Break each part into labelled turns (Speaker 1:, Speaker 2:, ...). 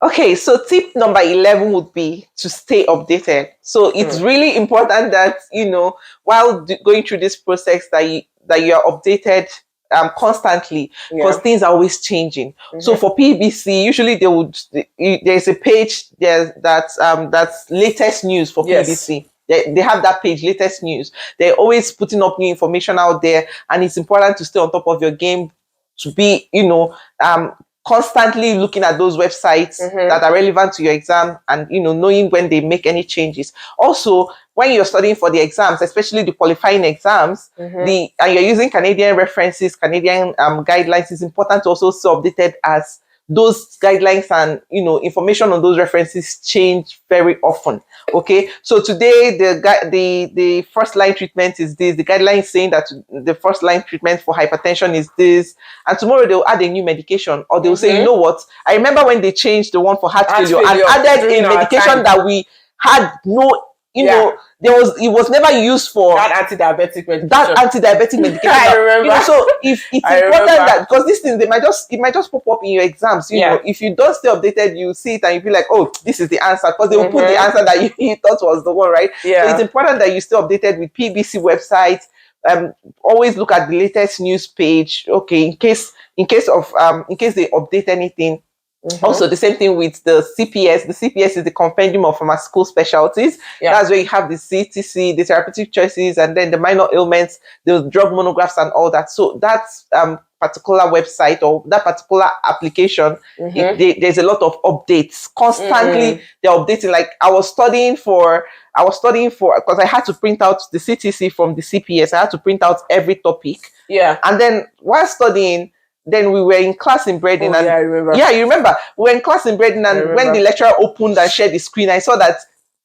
Speaker 1: Okay, so tip number 11 would be to stay updated. So it's really important that, while going through this process, that you are updated constantly, because things are always changing. So for PEBC, usually there's a page there that's latest news for PEBC. They have that page, latest news. They're always putting up new information out there, and it's important to stay on top of your game, to be, constantly looking at those websites that are relevant to your exam, and knowing when they make any changes. Also, when you're studying for the exams, especially the qualifying exams, and you're using Canadian references, Canadian guidelines, it's important to also stay updated, as those guidelines and information on those references change very often. Okay, so today the first line treatment is this. The guidelines saying that the first line treatment for hypertension is this, and tomorrow they'll add a new medication, or they'll say, you know what? I remember when they changed the one for heart failure and added a medication that we had no. It was never used for
Speaker 2: that anti-diabetic medication.
Speaker 1: I
Speaker 2: remember.
Speaker 1: So if it's important that, because these things, it might just pop up in your exams. If you don't stay updated, you see it and you feel like, oh, this is the answer, because they will put the answer that you thought was the one, right? So it's important that you stay updated with PEBC website. Always look at the latest news page. Okay, in case they update anything. Also, the same thing with the CPS. The CPS is the Compendium of Pharmaceutical Specialties. That's where you have the CTC, the therapeutic choices, and then the minor ailments, the drug monographs, and all that. So that's particular website, or that particular application, there's a lot of updates constantly. They're updating. Like I was studying for, because I had to print out the CTC from the CPS. I had to print out every topic. And then while studying, then we were in class in Braden.
Speaker 2: I remember.
Speaker 1: Yeah, you remember. We were in class in Braden, and when the lecturer opened and shared the screen, I saw that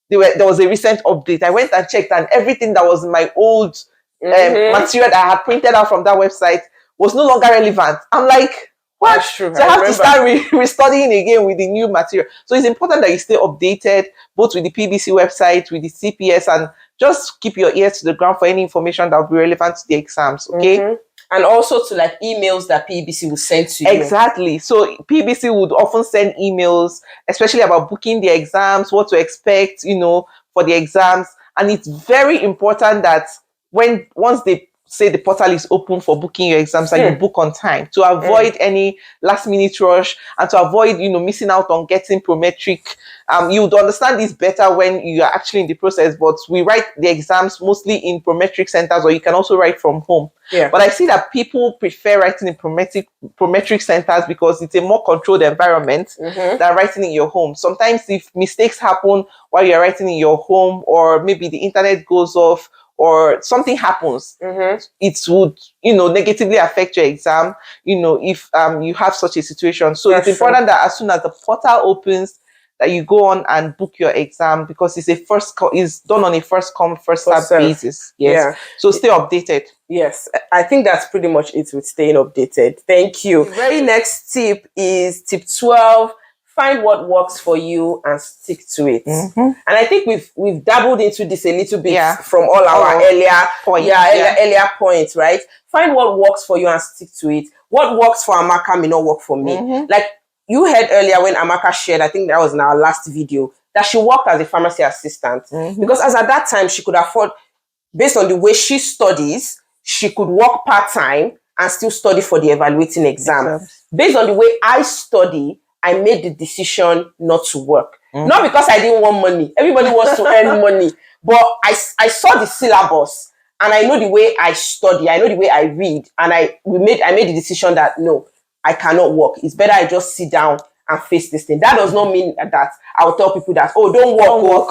Speaker 1: there was a recent update. I went and checked, and everything that was in my old material that I had printed out from that website was no longer relevant. I'm like, what?
Speaker 2: That's true.
Speaker 1: So I have to start restudying again with the new material. So it's important that you stay updated, both with the PEBC website, with the CPS, and just keep your ears to the ground for any information that will be relevant to the exams. Okay.
Speaker 2: And also to like emails that PEBC will send to you.
Speaker 1: Exactly. So PEBC would often send emails, especially about booking the exams, what to expect, for the exams. And it's very important that once they say the portal is open for booking your exams, and you book on time, to avoid any last minute rush, and to avoid, missing out on getting prometric. You would understand this better when you are actually in the process, but we write the exams mostly in prometric centers, or you can also write from home. But I see that people prefer writing in prometric centers because it's a more controlled environment than writing in your home. Sometimes if mistakes happen while you're writing in your home, or maybe the internet goes off, or something happens, it would, negatively affect your exam, if you have such a situation. So it's important that as soon as the portal opens, that you go on and book your exam, because it's done on a first come, first served basis. So stay updated.
Speaker 2: Yes, I think that's pretty much it with staying updated. Thank you. The very next tip is tip 12. Find what works for you and stick to it. And I think we've dabbled into this a little bit from all our earlier points, right? Find what works for you and stick to it. What works for Amaka may not work for me. Like you heard earlier when Amaka shared, I think that was in our last video, that she worked as a pharmacy assistant. Because as at that time, she could afford, based on the way she studies, she could work part-time and still study for the evaluating exam. Based on the way I study, I made the decision not to work. Not because I didn't want money. Everybody wants to earn money. But I saw the syllabus, and I know the way I study. I know the way I read. And I made the decision that, no, I cannot work. It's better I just sit down and face this thing. That does not mean that I will tell people that, oh, don't work.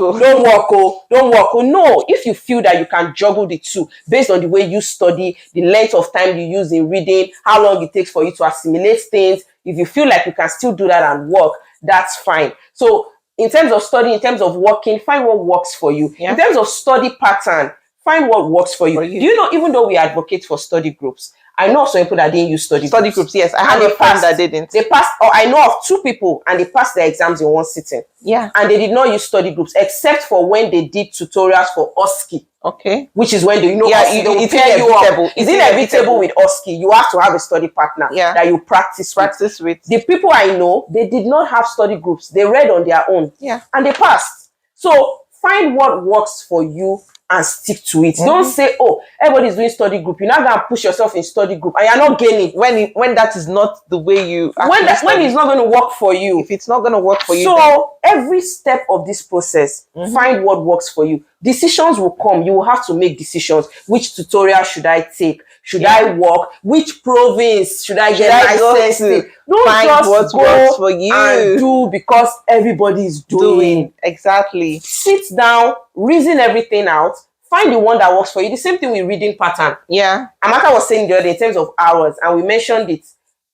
Speaker 2: No, if you feel that you can juggle the two based on the way you study, the length of time you use in reading, how long it takes for you to assimilate things, if you feel like you can still do that and work, that's fine. So in terms of studying, in terms of working, find what works for you. In terms of study pattern, find what works for you. Do you know, even though we advocate for study groups, I know some people that didn't use study groups.
Speaker 1: Yes, I had a friend that didn't.
Speaker 2: They passed, or I know of 2 people, and they passed their exams in one sitting. And they did not use study groups, except for when they did tutorials for OSCE.
Speaker 1: Okay.
Speaker 2: Which is when
Speaker 1: it's
Speaker 2: pair you up.
Speaker 1: It's
Speaker 2: inevitable with OSCE. You have to have a study partner that you practice with. The people I know, they did not have study groups. They read on their own.
Speaker 1: Yeah.
Speaker 2: And they passed. So find what works for you and stick to it. Don't say, oh, everybody's doing study group. You're not going to push yourself in study group and you're not gaining.
Speaker 1: When that is not the way you
Speaker 2: when it's not going to work for you.
Speaker 1: If it's not going to work for you.
Speaker 2: So every step of this process, find what works for you. Decisions will come. You will have to make decisions. Which tutorial should I take? Should I work? Which province should I get licensed in? Don't
Speaker 1: find
Speaker 2: just
Speaker 1: what
Speaker 2: go
Speaker 1: works for you
Speaker 2: and do because everybody is doing.
Speaker 1: Exactly.
Speaker 2: Sit down, reason everything out, find the one that works for you. The same thing with reading pattern.
Speaker 1: Yeah.
Speaker 2: Amaka was saying the other day in terms of hours, and we mentioned it.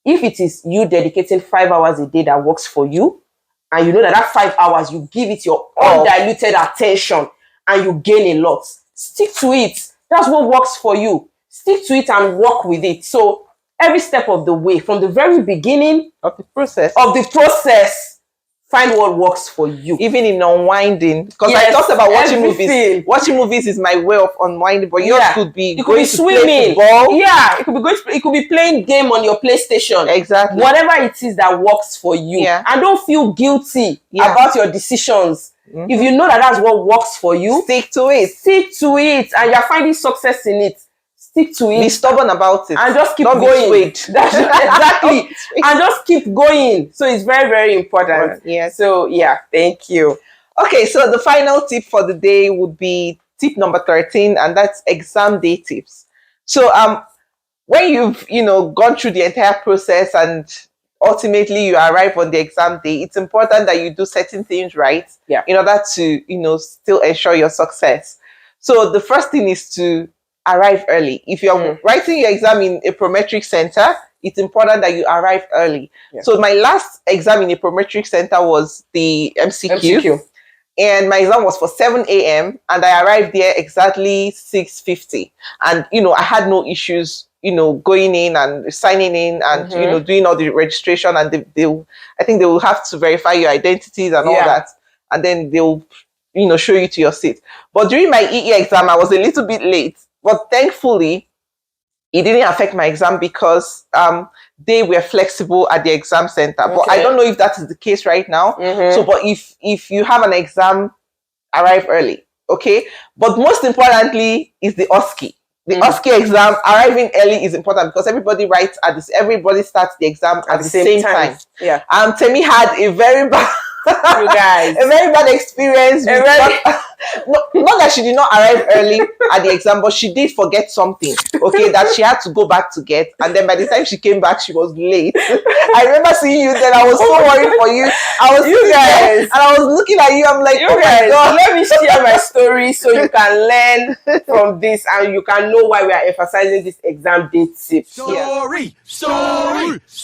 Speaker 2: If it is you dedicating 5 hours a day that works for you, and you know that 5 hours, you give it your undiluted attention and you gain a lot, stick to it. That's what works for you. Stick to it and work with it. So every step of the way, from the very beginning
Speaker 1: of the process,
Speaker 2: find what works for you.
Speaker 1: Even in unwinding, because I talked about watching movies. Watching movies is my way of unwinding, but yours could be
Speaker 2: swimming,
Speaker 1: football.
Speaker 2: Yeah, it could be playing game on your PlayStation.
Speaker 1: Exactly.
Speaker 2: Whatever it is that works for you.
Speaker 1: Yeah.
Speaker 2: And don't feel guilty about your decisions. If you know that that's what works for you,
Speaker 1: stick to it.
Speaker 2: Stick to it, and you're finding success in it. Stick to it.
Speaker 1: Be stubborn about it.
Speaker 2: And just keep
Speaker 1: Don't
Speaker 2: going.
Speaker 1: Exactly.
Speaker 2: And just keep going. So it's very, very important.
Speaker 1: Yes.
Speaker 2: So yeah, thank you.
Speaker 1: Okay, so the final tip for the day would be tip number 13, and that's exam day tips. So when you've gone through the entire process and ultimately you arrive on the exam day, it's important that you do certain things right in order to still ensure your success. So the first thing is to arrive early. If you're writing your exam in a prometric center, it's important that you arrive early. So my last exam in a prometric center was the MCQ. And my exam was for 7 a.m. and I arrived there exactly 6:50. And I had no issues going in and signing in and doing all the registration, and I think they will have to verify your identities and all that, and then they'll show you to your seat. But during my EE exam, I was a little bit late, but thankfully it didn't affect my exam because they were flexible at the exam center. But I don't know if that is the case right now. So but if you have an exam, arrive early. Okay, but most importantly is the OSCE. The OSCE exam, arriving early is important because everybody starts the exam at the same time.
Speaker 2: Yeah.
Speaker 1: Temi had a very bad
Speaker 2: you guys.
Speaker 1: A very bad experience. Not that she did not arrive early at the exam, but she did forget something, okay, that she had to go back to get. And then by the time she came back, she was late. I remember seeing you then. I was so worried for you. I was and I was looking at you. I'm like, oh my God.
Speaker 2: Let me share my story so you can learn from this and you can know why we are emphasizing this exam date tip.
Speaker 3: Story.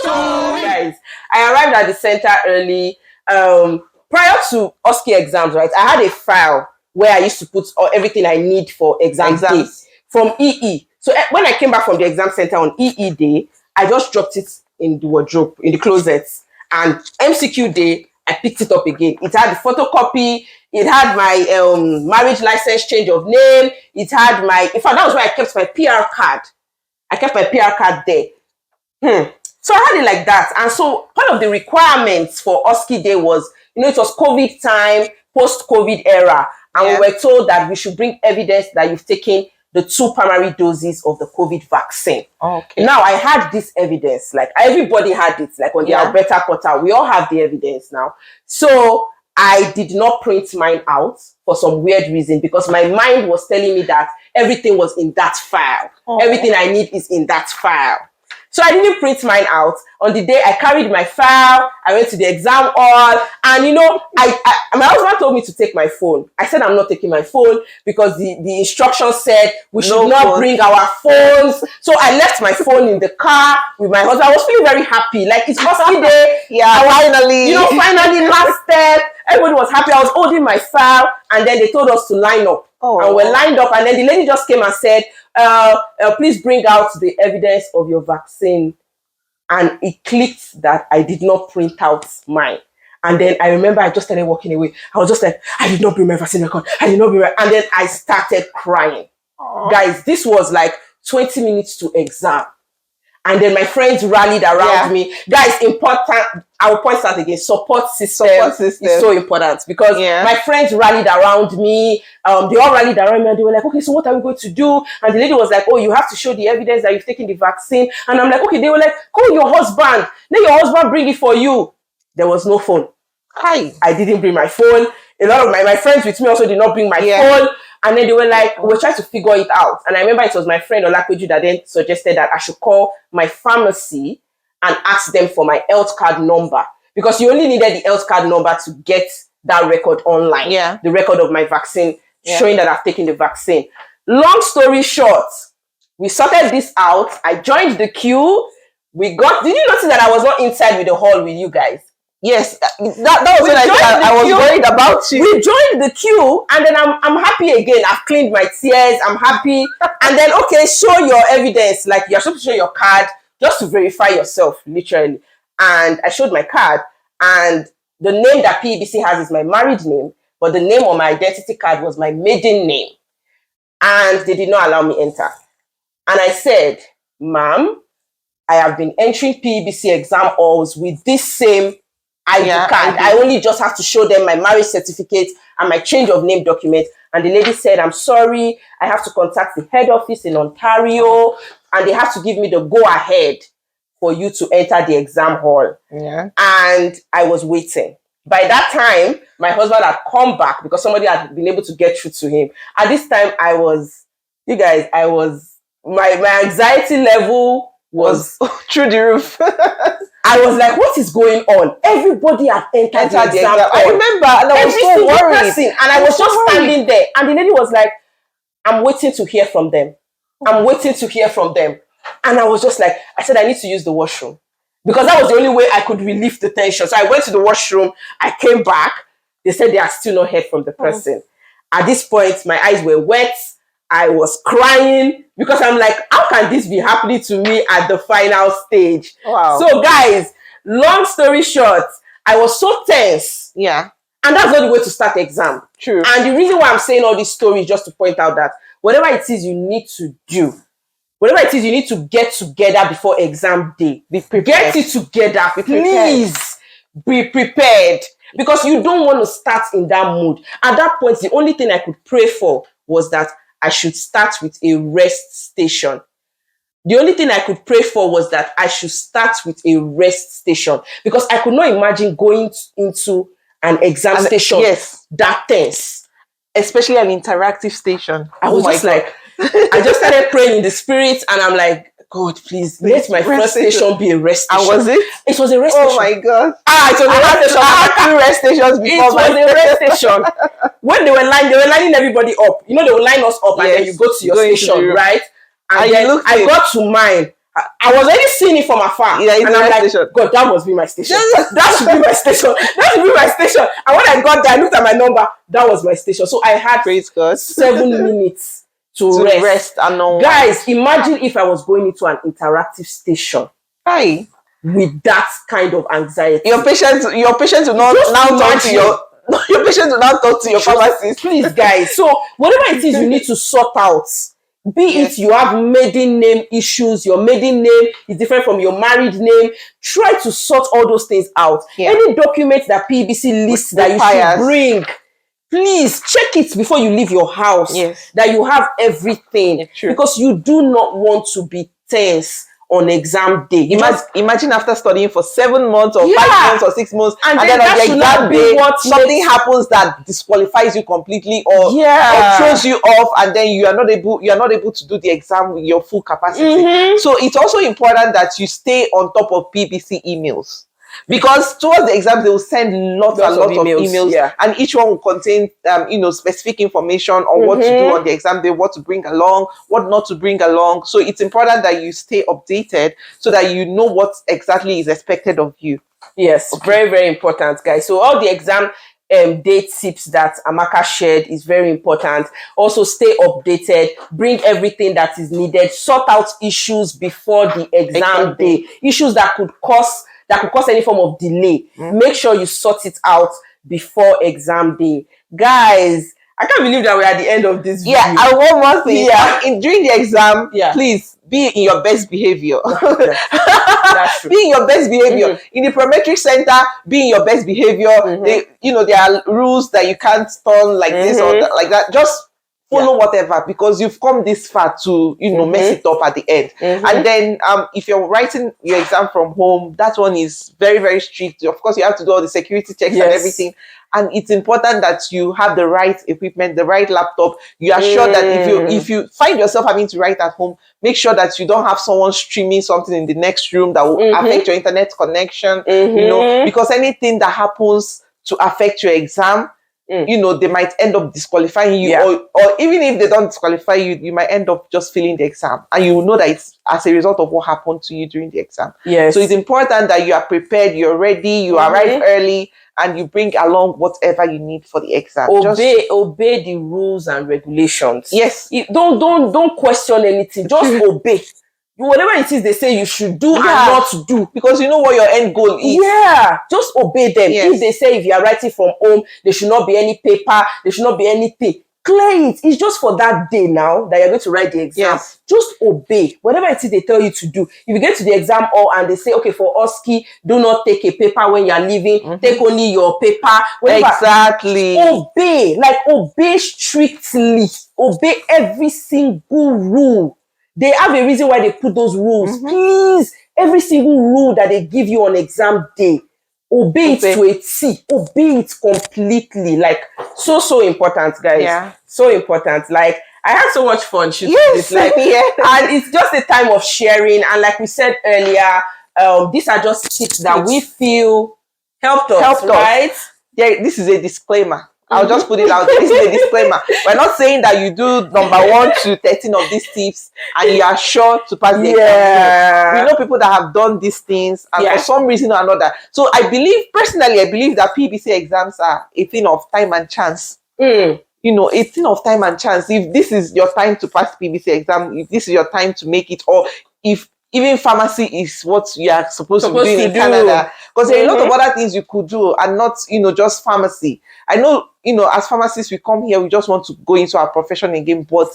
Speaker 2: Guys, I arrived at the center early. Prior to OSCE exams, right, I had a file where I used to put everything I need for exams day from EE. So when I came back from the exam center on EE day, I just dropped it in the wardrobe, in the closet. And MCQ day, I picked it up again. It had the photocopy. It had my marriage license change of name. It had my, in fact, that was where I kept my PR card. I kept my PR card there. So I had it like that. And so part of the requirements for OSCE day was, it was COVID time, post-COVID era. And we were told that we should bring evidence that you've taken the 2 primary doses of the COVID vaccine.
Speaker 1: Okay.
Speaker 2: Now, I had this evidence. Like, everybody had it. Like, on the Alberta portal, we all have the evidence now. So I did not print mine out for some weird reason because my mind was telling me that everything was in that file. Everything I need is in that file. So I didn't print mine out. On the day I carried my file, I went to the exam hall, and my husband told me to take my phone. I said I'm not taking my phone because the instructions said we should not bring our phones. So I left my phone in the car with my husband. I was feeling very happy, like it's OSCE day.
Speaker 1: Finally,
Speaker 2: finally last step. Everybody was happy. I was holding my file, and then they told us to line up. And we're lined up, and then the lady just came and said, please bring out the evidence of your vaccine. And it clicked that I did not print out mine. And then I remember I just started walking away. I was just like, I did not bring my vaccine record. I did not bring my... And then I started crying. Aww. Guys, this was like 20 minutes to exam. And then my friends rallied around me. Guys, important, I will point out again, support system is so important because my friends rallied around me. They all rallied around me and they were like, okay, so what are we going to do? And the lady was like, oh, you have to show the evidence that you've taken the vaccine. And I'm like, okay, they were like, call your husband. Let your husband bring it for you. There was no phone. I didn't bring my phone. A lot of my friends with me also did not bring my phone. And then they were like, we're trying to figure it out. And I remember it was my friend Olakweju that then suggested that I should call my pharmacy and ask them for my health card number. Because you only needed the health card number to get that record online. The record of my vaccine showing that I've taken the vaccine. Long story short, we sorted this out. I joined the queue. Did you notice that I was not inside with the hall with you guys? Yes, that was when I was worried about you. We joined the queue, and then I'm happy again. I've cleaned my tears. I'm happy. And then, okay, show your evidence. Like, you're supposed to show your card just to verify yourself, literally. And I showed my card, and the name that PEBC has is my married name, but the name on my identity card was my maiden name. And they did not allow me enter. And I said, ma'am, I have been entering PEBC exam halls with this same ID card. I only just have to show them my marriage certificate and my change of name document. And the lady said, I'm sorry, I have to contact the head office in Ontario, and they have to give me the go-ahead for you to enter the exam hall. And I was waiting. By that time, my husband had come back because somebody had been able to get through to him. At this time, my anxiety level was through the roof. I was like, what is going on? Everybody had entered the exam hall. I remember, and I was so worried. And I was just standing there. And the lady was like, I'm waiting to hear from them. I'm waiting to hear from them. And I was just like, I said, I need to use the washroom. Because that was the only way I could relieve the tension. So I went to the washroom. I came back. They said they are still not heard from the person. At this point, my eyes were wet. I was crying because I'm like, how can this be happening to me at the final stage? Wow. So guys, long story short, I was so tense. And that's not the way to start the exam. True. And the reason why I'm saying all this story is just to point out that whatever it is you need to do, whatever it is you need to get together before exam day, get it together. Please be prepared. Because you don't want to start in that mood. At that point, the only thing I could pray for was that I should start with a rest station. The only thing I could pray for was that I should start with a rest station. Because I could not imagine going into an exam station that tense. Especially an interactive station. I was just like, I just started praying in the spirit, and I'm like, God, please, let my first station be a rest station. And was it? It was a rest station. Oh my God. It was a rest station. I had 2 rest stations before. It was a rest station. When they were lining everybody up. You know, they would line us up, and then you go to your station, right? And then I got to mine. I was already seeing it from afar. And I'm like, God, that must be my station. That should be my station. That should be my station. And when I got there, I looked at my number. That was my station. So I had 7 minutes. To rest. Guys, imagine if I was going into an interactive station with that kind of anxiety. Your patient will not now talk to your patient will not talk to your pharmacist. Please, guys. So whatever it is you need to sort out, be it you have maiden name issues, your maiden name is different from your married name. Try to sort all those things out. Any documents that PEBC lists that you should bring, please check it before you leave your house, that you have everything. Because you do not want to be tense on exam day. Imagine after studying for 7 months or 5 months or 6 months, and then on the exam day, something happens that disqualifies you completely or throws you off, and then you are not able to do the exam with your full capacity. So it's also important that you stay on top of PEBC emails. Because towards the exam, they will send lots of emails, and each one will contain, specific information on what to do on the exam day, what to bring along, what not to bring along. So it's important that you stay updated so that you know what exactly is expected of you. Yes, very, very important, guys. So all the exam date tips that Amaka shared is very important. Also, stay updated, bring everything that is needed, sort out issues before the exam day, issues that could cause that could cause any form of delay. Make sure you sort it out before exam day. Guys, I can't believe that we're at the end of this video.
Speaker 1: Yeah, and one more thing. During the exam, please be in your best behavior.
Speaker 2: That's true.
Speaker 1: Be in your best behavior. In the parametric center, be in your best behavior. There are rules that you can't turn like this or that, like that. Just follow whatever, because you've come this far to mess it up at the end. And then if you're writing your exam from home, that one is very, very strict. Of course, you have to do all the security checks and everything. And it's important that you have the right equipment, the right laptop. You are sure that if you find yourself having to write at home, make sure that you don't have someone streaming something in the next room that will affect your internet connection. Because anything that happens to affect your exam, they might end up disqualifying you, or even if they don't disqualify you, you might end up just failing the exam, and you will know that it's as a result of what happened to you during the exam. So it's important that you are prepared, you're ready, you arrive early, and you bring along whatever you need for the exam.
Speaker 2: Obey the rules and regulations.
Speaker 1: Yes.
Speaker 2: Don't question anything. Just obey. Whatever it is they say you should do and not do,
Speaker 1: because you know what your end goal is.
Speaker 2: Just obey them. If they say if you are writing from home, there should not be any paper, there should not be anything, clear it. It's just for that day now that you're going to write the exam. Just obey whatever it is they tell you to do. If you get to the exam hall and they say, okay, for OSCE, do not take a paper when you're leaving, take only your paper.
Speaker 1: Exactly.
Speaker 2: Obey strictly. Obey every single rule. They have a reason why they put those rules. Please, every single rule that they give you on exam day, obey it to a T. Obey it completely. So important, guys. So important. I had so much fun shooting this. And it's just a time of sharing. And like we said earlier, these are just tips that we feel helped us, right?
Speaker 1: Yeah, this is a disclaimer. I'll just put it out there. This is a disclaimer. We're not saying that you do number 1 to 13 of these tips and you are sure to pass the exam. We know people that have done these things and for some reason or another. So personally, I believe that PEBC exams are a thing of time and chance. A thing of time and chance. If this is your time to pass the PEBC exam, if this is your time to make it, or if even pharmacy is what you are supposed to be doing in Canada, because there are a lot of other things you could do and not, just pharmacy. I know, as pharmacists, we come here, we just want to go into our profession again, but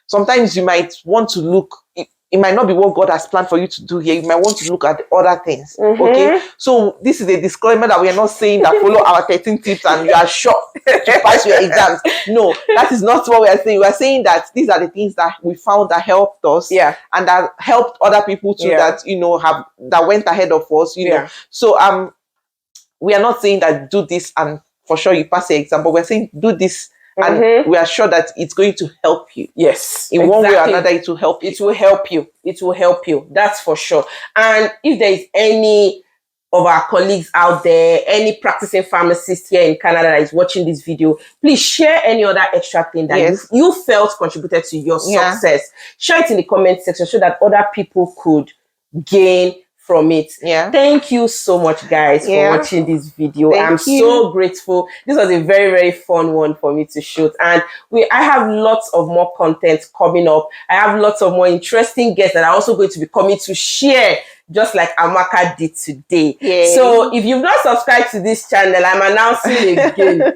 Speaker 1: sometimes you might want to look, it might not be what God has planned for you to do here. You might want to look at other things. Okay. So this is a disclaimer that we are not saying that follow our 13 tips and you are sure to pass your exams. No, that is not what we are saying. We are saying that these are the things that we found that helped us and that helped other people too that, that went ahead of us, So we are not saying that do this and for sure you pass the exam, but we're saying do this and we are sure that it's going to help you.
Speaker 2: Yes.
Speaker 1: In one way or another, it will help you.
Speaker 2: It will help you. It will help you. That's for sure. And if there is any of our colleagues out there, any practicing pharmacist here in Canada that is watching this video, please share any other extra thing that you felt contributed to your success. Share it in the comment section so that other people could gain from it. Thank you so much, guys, for watching this video. I'm so grateful. This was a very, very fun one for me to shoot, and I have lots of more content coming up. I have lots of more interesting guests that are also going to be coming to share, just like Amaka did today. So if you've not subscribed to this channel, I'm announcing again.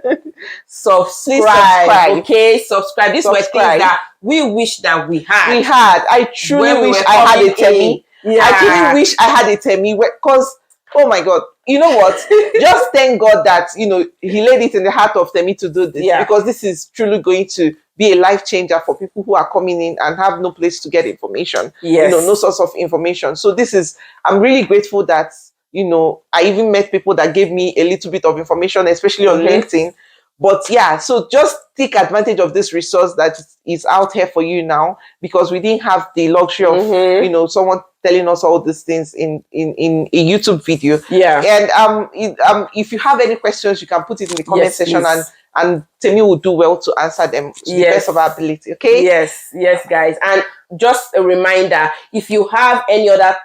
Speaker 2: Subscribe. Okay, subscribe. These were things that we wish that we had.
Speaker 1: I truly wish I had a Temi. I truly wish I had a Temi, because, oh my God, you know what? Just thank God that, he laid it in the heart of Temi to do this, because this is truly going to be a life changer for people who are coming in and have no place to get information, no source of information. So I'm really grateful that, I even met people that gave me a little bit of information, especially on LinkedIn. But so just take advantage of this resource that is out here for you now, because we didn't have the luxury of, someone telling us all these things in a YouTube video. And if you have any questions, you can put it in the comment section, and Temi will do well to answer them to the best of our ability. Okay?
Speaker 2: Yes, guys. And just a reminder, if you have any other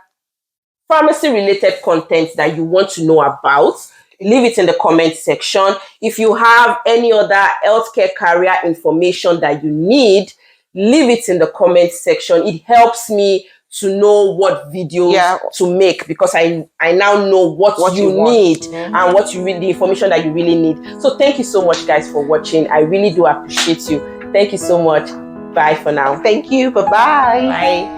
Speaker 2: pharmacy related content that you want to know about, leave it in the comment section. If you have any other healthcare career information that you need, leave it in the comment section. It helps me to know what videos to make, because I now know what you need and what you really, the information that you really need. So thank you so much, guys, for watching. I really do appreciate you. Thank you so much. Bye for now.
Speaker 1: Thank you. Bye-bye.
Speaker 2: Bye.